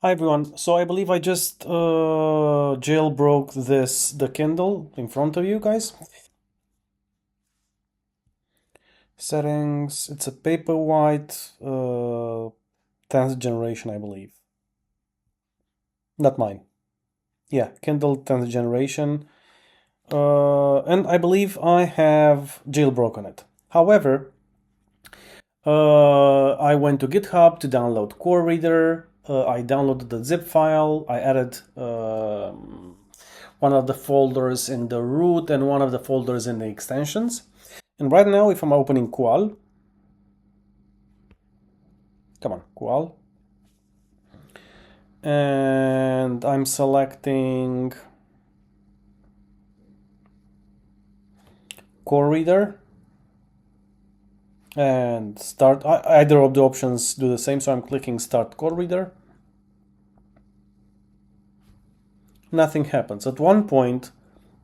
Hi everyone. So I believe I just jailbroke the Kindle in front of you guys. Settings. It's a Paperwhite 10th generation, I believe. Not mine. Yeah, Kindle 10th generation. And I believe I have jailbroken it. However, I went to GitHub to download KOReader. I downloaded the zip file. I added one of the folders in the root and one of the folders in the extensions. And right now, if I'm opening KUAL, come on, KUAL, and I'm selecting KOReader and start. Either of the options do the same, so I'm clicking Start KOReader. Nothing happens. At one point,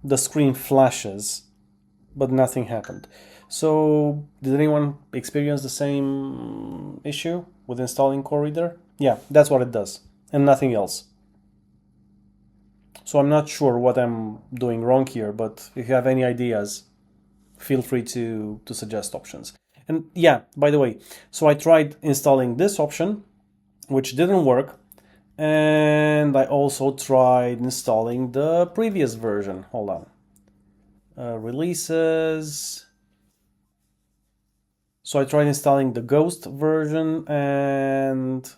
the screen flashes, but nothing happened. So, did anyone experience the same issue with installing KOReader? Yeah, that's what it does, and nothing else. So I'm not sure what I'm doing wrong here, but if you have any ideas, feel free to suggest options. And yeah, by the way, so I tried installing this option, which didn't work, and I also tried installing the previous version. Hold on. Releases. So I tried installing the Ghost version, and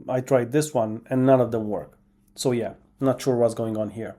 I tried this one, and none of them work. So yeah, not sure what's going on here.